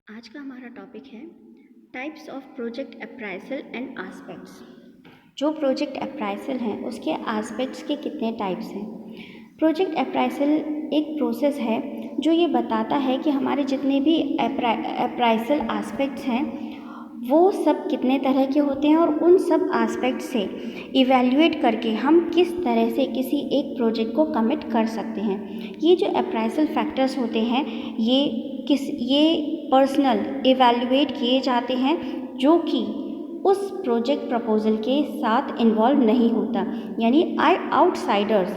आज का हमारा टॉपिक है types of project appraisal and aspects. जो प्रोजेक्ट अप्राइजल हैं उसके आस्पेक्ट्स के कितने टाइप्स हैं। प्रोजेक्ट अप्राइजल एक प्रोसेस है जो ये बताता है कि हमारे जितने भी अप्राइजल आस्पेक्ट्स हैं वो सब कितने तरह के होते हैं और उन सब आस्पेक्ट से इवैल्यूएट करके हम किस तरह से किसी एक प्रोजेक्ट को कमिट कर सकते हैं। ये जो अप्राइजल फैक्टर्स होते हैं ये पर्सनल इवैल्यूएट किए जाते हैं जो कि उस प्रोजेक्ट प्रपोजल के साथ इन्वॉल्व नहीं होता, यानी आउटसाइडर्स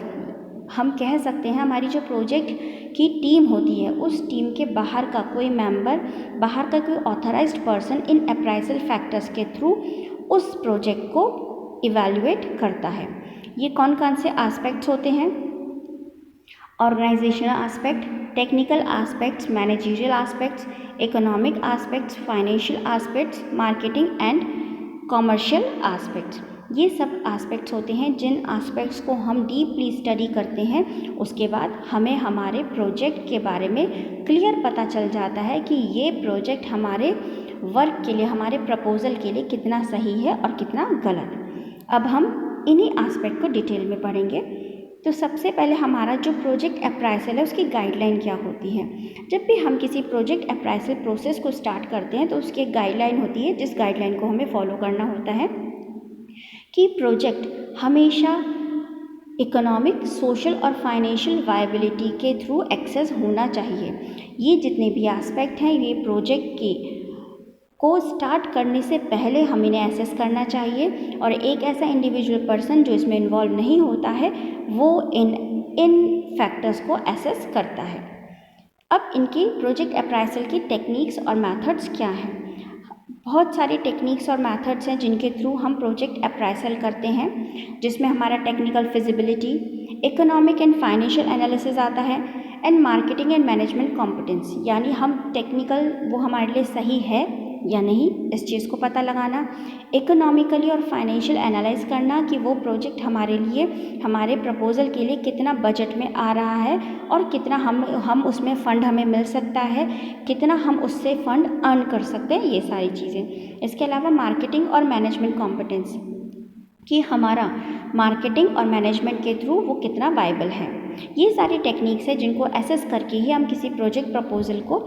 हम कह सकते हैं। हमारी जो प्रोजेक्ट की टीम होती है उस टीम के बाहर का कोई मेंबर, बाहर का कोई authorised person in appraisal factors के थ्रू उस प्रोजेक्ट को इवैल्यूएट करता है। ये कौन कौन से एस्पेक्ट्स होते हैं? Organisational aspect, technical aspects, managerial aspects, economic aspects, financial aspects, marketing and commercial aspects. ये सब एस्पेक्ट्स होते हैं जिन एस्पेक्ट्स को हम डीपली स्टडी करते हैं उसके बाद हमें हमारे प्रोजेक्ट के बारे में क्लियर पता चल जाता है कि ये प्रोजेक्ट हमारे वर्क के लिए, हमारे प्रपोजल के लिए कितना सही है और कितना गलत। अब हम इन्हीं एस्पेक्ट को डिटेल में पढ़ेंगे। तो सबसे पहले हमारा जो प्रोजेक्ट अप्राइजल है उसकी गाइडलाइन क्या होती है। जब भी हम किसी प्रोजेक्ट अप्राइजल प्रोसेस को स्टार्ट करते हैं तो उसकी एक गाइडलाइन होती है जिस गाइडलाइन को हमें फॉलो करना होता है कि प्रोजेक्ट हमेशा इकोनॉमिक, सोशल और फाइनेंशियल वायबिलिटी के थ्रू एक्सेस होना चाहिए। ये जितने भी एस्पेक्ट हैं ये प्रोजेक्ट की को स्टार्ट करने से पहले हम इन्हें एसेस करना चाहिए और एक ऐसा इंडिविजुअल पर्सन जो इसमें इन्वॉल्व नहीं होता है वो इन फैक्टर्स को एसेस करता है। अब इनकी प्रोजेक्ट अप्राइजल की टेक्निक्स और मेथड्स क्या हैं? बहुत सारी टेक्निक्स और मेथड्स हैं जिनके थ्रू हम प्रोजेक्ट अप्राइजल करते हैं, जिसमें हमारा technical feasibility, economic and financial analysis आता है and marketing and management competency, यानी हम टेक्निकल वो हमारे लिए सही है या नहीं इस चीज़ को पता लगाना, इकोनॉमिकली और फाइनेंशियल एनालाइज करना कि वो प्रोजेक्ट हमारे लिए, हमारे प्रपोजल के लिए कितना बजट में आ रहा है और कितना हम उसमें फ़ंड हमें मिल सकता है, कितना हम उससे फ़ंड अर्न कर सकते हैं, ये सारी चीज़ें। इसके अलावा मार्केटिंग और मैनेजमेंट कॉम्पिटेंस कि हमारा मार्केटिंग और मैनेजमेंट के थ्रू वो कितना वायबल है। ये सारी टेक्निक्स है जिनको एसेस करके ही हम किसी प्रोजेक्ट प्रपोजल को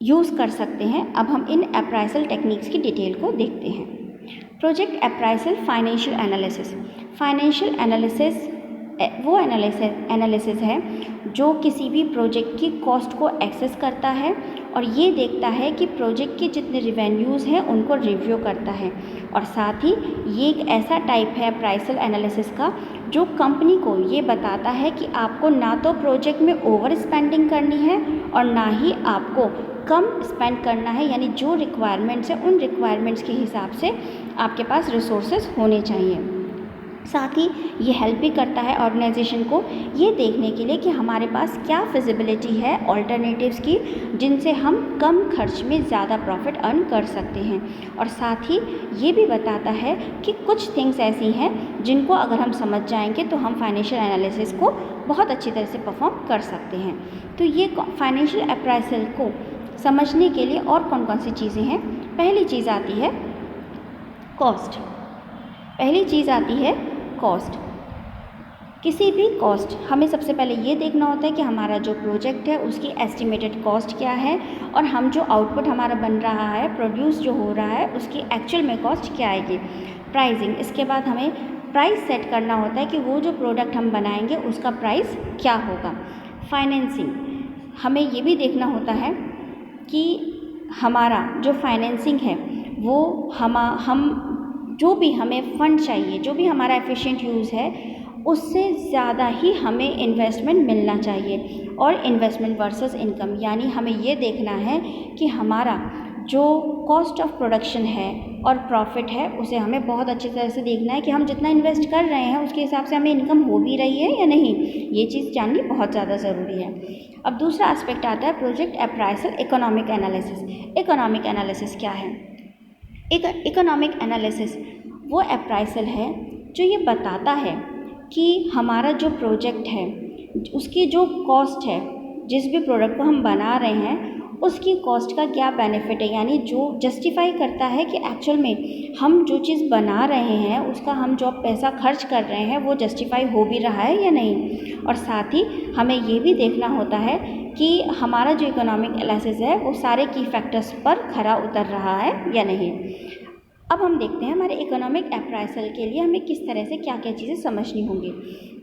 यूज़ कर सकते हैं। अब हम इन अप्राइजल टेक्निक्स की डिटेल को देखते हैं। Project appraisal financial analysis. Financial analysis वो एनालिसिस है जो किसी भी प्रोजेक्ट की कॉस्ट को एक्सेस करता है और ये देखता है कि प्रोजेक्ट के जितने रिवेन्यूज़ हैं उनको रिव्यू करता है, और साथ ही ये एक ऐसा टाइप है अप्राइजल एनालिसिस का जो कंपनी को ये बताता है कि आपको ना तो प्रोजेक्ट में ओवर स्पेंडिंग करनी है और ना ही आपको कम स्पेंड करना है, यानी जो रिक्वायरमेंट्स हैं उन रिक्वायरमेंट्स के हिसाब से आपके पास रिसोर्सेज होने चाहिए। साथ ही ये हेल्प भी करता है ऑर्गेनाइजेशन को ये देखने के लिए कि हमारे पास क्या फिजिबिलिटी है ऑल्टरनेटिव्स की जिनसे हम कम खर्च में ज़्यादा प्रॉफिट अर्न कर सकते हैं, और साथ ही ये भी बताता है कि कुछ थिंग्स ऐसी हैं जिनको अगर हम समझ जाएंगे तो हम फाइनेंशियल एनालिसिस को बहुत अच्छी तरह से परफॉर्म कर सकते हैं। तो ये फाइनेंशियल अप्राइजल को समझने के लिए और कौन कौन सी चीज़ें हैं? पहली चीज़ आती है कॉस्ट। पहली चीज़ आती है कॉस्ट। किसी भी कॉस्ट हमें सबसे पहले ये देखना होता है कि हमारा जो प्रोजेक्ट है उसकी एस्टिमेटेड कॉस्ट क्या है और हम जो आउटपुट हमारा बन रहा है, प्रोड्यूस जो हो रहा है, उसकी एक्चुअल में कॉस्ट क्या आएगी। प्राइसिंग, इसके बाद हमें प्राइस सेट करना होता है कि वो जो प्रोडक्ट हम बनाएंगे उसका प्राइस क्या होगा। फाइनेंसिंग, हमें ये भी देखना होता है कि हमारा जो फाइनेंसिंग है वो हम जो भी हमें फ़ंड चाहिए, जो भी हमारा एफिशिएंट यूज़ है उससे ज़्यादा ही हमें इन्वेस्टमेंट मिलना चाहिए, और इन्वेस्टमेंट वर्सेस इनकम, यानी हमें ये देखना है कि हमारा जो कॉस्ट ऑफ प्रोडक्शन है और प्रॉफिट है उसे हमें बहुत अच्छी तरह से देखना है कि हम जितना इन्वेस्ट कर रहे हैं उसके हिसाब से हमें इनकम हो भी रही है या नहीं। ये चीज़ जाननी बहुत ज़्यादा ज़रूरी है। अब दूसरा एस्पेक्ट आता है project appraisal economic analysis. Economic analysis क्या है? इकोनॉमिक एनालिसिस वो अप्राइजल है जो ये बताता है कि हमारा जो प्रोजेक्ट है उसकी जो कॉस्ट है, जिस भी प्रोडक्ट को हम बना रहे हैं उसकी कॉस्ट का क्या बेनिफिट है, यानी जो जस्टिफाई करता है कि एक्चुअल में हम जो चीज़ बना रहे हैं उसका हम जो पैसा खर्च कर रहे हैं वो जस्टिफाई हो भी रहा है या नहीं। और साथ ही हमें ये भी देखना होता है कि हमारा जो इकोनॉमिक एनालिसिस है वो सारे की फैक्टर्स पर खरा उतर रहा है या नहीं। अब हम देखते हैं हमारे इकोनॉमिक अप्राइसल के लिए हमें किस तरह से क्या क्या चीज़ें समझनी होंगी।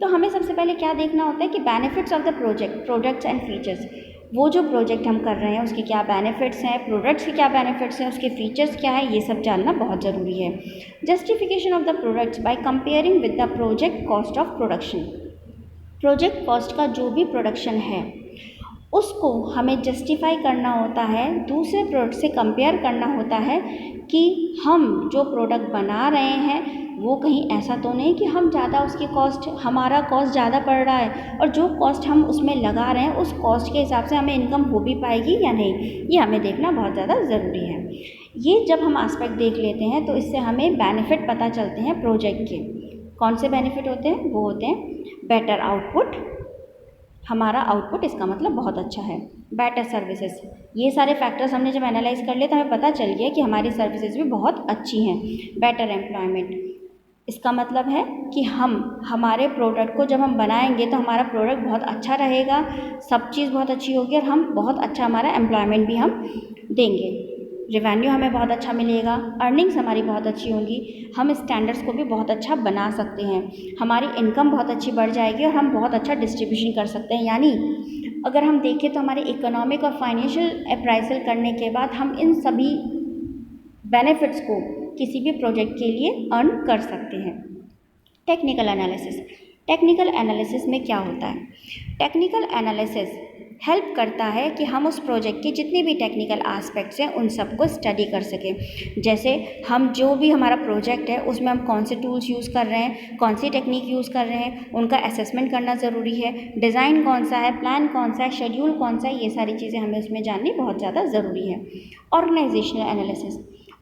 तो हमें सबसे पहले क्या देखना होता है कि benefits of the project, products and features. वो जो प्रोजेक्ट हम कर रहे हैं उसके क्या बेनिफिट्स हैं, प्रोडक्ट्स के क्या बेनिफिट्स हैं, उसके फीचर्स क्या है, ये सब जानना बहुत ज़रूरी है। Justification of the products by comparing with the project cost of production. Project cost का जो भी प्रोडक्शन है उसको हमें जस्टिफाई करना होता है, दूसरे प्रोडक्ट से कंपेयर करना होता है कि हम जो प्रोडक्ट बना रहे हैं वो कहीं ऐसा तो नहीं कि हम ज़्यादा उसकी कॉस्ट, हमारा कॉस्ट ज़्यादा पड़ रहा है और जो कॉस्ट हम उसमें लगा रहे हैं उस कॉस्ट के हिसाब से हमें इनकम हो भी पाएगी या नहीं, ये हमें देखना बहुत ज़्यादा ज़रूरी है। ये जब हम एस्पेक्ट देख लेते हैं तो इससे हमें बेनिफिट पता चलते हैं प्रोजेक्ट के। कौन से बेनिफिट होते हैं? वो होते हैं बेटर आउटपुट, हमारा आउटपुट इसका मतलब बहुत अच्छा है। बेटर सर्विसेज, ये सारे फैक्टर्स हमने जब एनालाइज कर लिए तो हमें पता चल गया कि हमारी सर्विसेज भी बहुत अच्छी हैं। बेटर एम्प्लॉयमेंट, इसका मतलब है कि हम हमारे प्रोडक्ट को जब हम बनाएंगे तो हमारा प्रोडक्ट बहुत अच्छा रहेगा, सब चीज़ बहुत अच्छी होगी और हम बहुत अच्छा हमारा एम्प्लॉयमेंट भी हम देंगे, रेवेन्यू हमें बहुत अच्छा मिलेगा, अर्निंग्स हमारी बहुत अच्छी होंगी, हम स्टैंडर्ड्स को भी बहुत अच्छा बना सकते हैं, हमारी इनकम बहुत अच्छी बढ़ जाएगी और हम बहुत अच्छा डिस्ट्रीब्यूशन कर सकते हैं। यानी अगर हम देखें तो हमारे इकोनॉमिक और फाइनेंशियल अप्राइजल करने के बाद हम इन सभी बेनिफिट्स को किसी भी प्रोजेक्ट के लिए अर्न कर सकते हैं। टेक्निकल एनालिसिस, टेक्निकल एनालिसिस में क्या होता है? टेक्निकल एनालिसिस हेल्प करता है कि हम उस प्रोजेक्ट के जितने भी टेक्निकल एस्पेक्ट्स हैं उन सबको स्टडी कर सकें। जैसे हम जो भी हमारा प्रोजेक्ट है उसमें हम कौन से टूल्स यूज़ कर रहे हैं, कौन सी टेक्निक यूज़ कर रहे हैं, उनका असेसमेंट करना ज़रूरी है, डिज़ाइन कौन सा है, प्लान कौन सा है, शेड्यूल कौन सा है, ये सारी चीज़ें हमें उसमें जाननी बहुत ज़्यादा ज़रूरी है। Organisational analysis,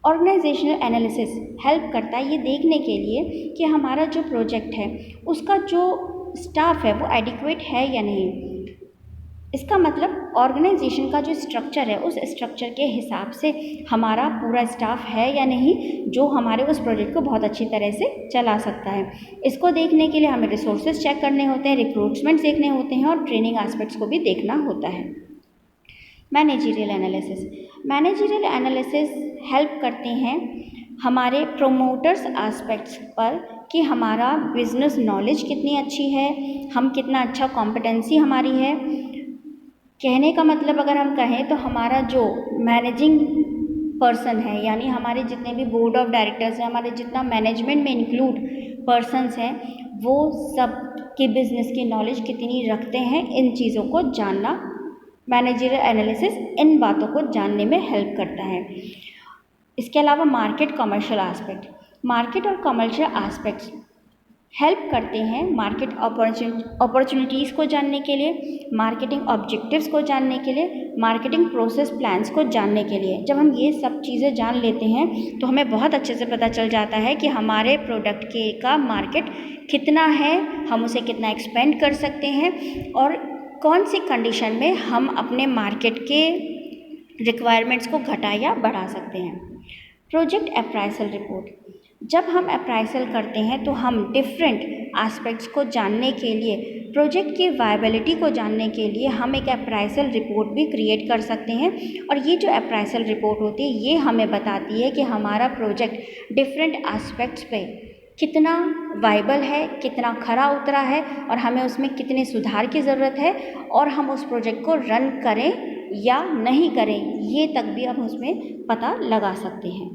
organisational analysis help करता है ये देखने के लिए कि हमारा जो प्रोजेक्ट है उसका जो स्टाफ है वो एडिक्वेट है या नहीं। इसका मतलब ऑर्गेनाइजेशन का जो स्ट्रक्चर है उस स्ट्रक्चर के हिसाब से हमारा पूरा स्टाफ है या नहीं जो हमारे उस प्रोजेक्ट को बहुत अच्छी तरह से चला सकता है। इसको देखने के लिए हमें रिसोर्सेज चेक करने होते हैं, रिक्रूटमेंट देखने होते हैं और ट्रेनिंग एस्पेक्ट्स को भी देखना होता है। Managerial analysis, managerial analysis help करते हैं हमारे प्रोमोटर्स एस्पेक्ट्स पर कि हमारा बिजनेस नॉलेज कितनी अच्छी है, हम कितना अच्छा कॉम्पिटेंसी हमारी है। कहने का मतलब अगर हम कहें तो हमारा जो मैनेजिंग पर्सन है यानी हमारे जितने भी बोर्ड ऑफ डायरेक्टर्स हैं, हमारे जितना मैनेजमेंट में इंक्लूड पर्सन्स हैं वो सब के बिजनेस की नॉलेज कितनी रखते हैं, इन चीज़ों को जानना मैनेजरियल एनालिसिस इन बातों को जानने में हेल्प करता है। इसके अलावा मार्केट कमर्शियल एस्पेक्ट, मार्केट और कमर्शियल एस्पेक्ट्स हेल्प करते हैं मार्केट अपॉर्चुनिटीज़ को जानने के लिए, मार्केटिंग ऑब्जेक्टिव्स को जानने के लिए, मार्केटिंग प्रोसेस प्लान्स को जानने के लिए। जब हम ये सब चीज़ें जान लेते हैं तो हमें बहुत अच्छे से पता चल जाता है कि हमारे प्रोडक्ट के का मार्केट कितना है, हम उसे कितना एक्सपेंड कर सकते हैं और कौन सी कंडीशन में हम अपने मार्केट के रिक्वायरमेंट्स को घटा या बढ़ा सकते हैं। प्रोजेक्ट अप्राइसल रिपोर्ट, जब हम अप्राइसल करते हैं तो हम डिफरेंट एस्पेक्ट्स को जानने के लिए, प्रोजेक्ट की वायबिलिटी को जानने के लिए हम एक अप्राइसल रिपोर्ट भी क्रिएट कर सकते हैं और ये जो अप्राइसल रिपोर्ट होती है ये हमें बताती है कि हमारा प्रोजेक्ट डिफरेंट एस्पेक्ट्स पे कितना वायबल है, कितना खरा उतरा है और हमें उसमें कितने सुधार की ज़रूरत है और हम उस प्रोजेक्ट को रन करें या नहीं करें ये तक भी हम उसमें पता लगा सकते हैं।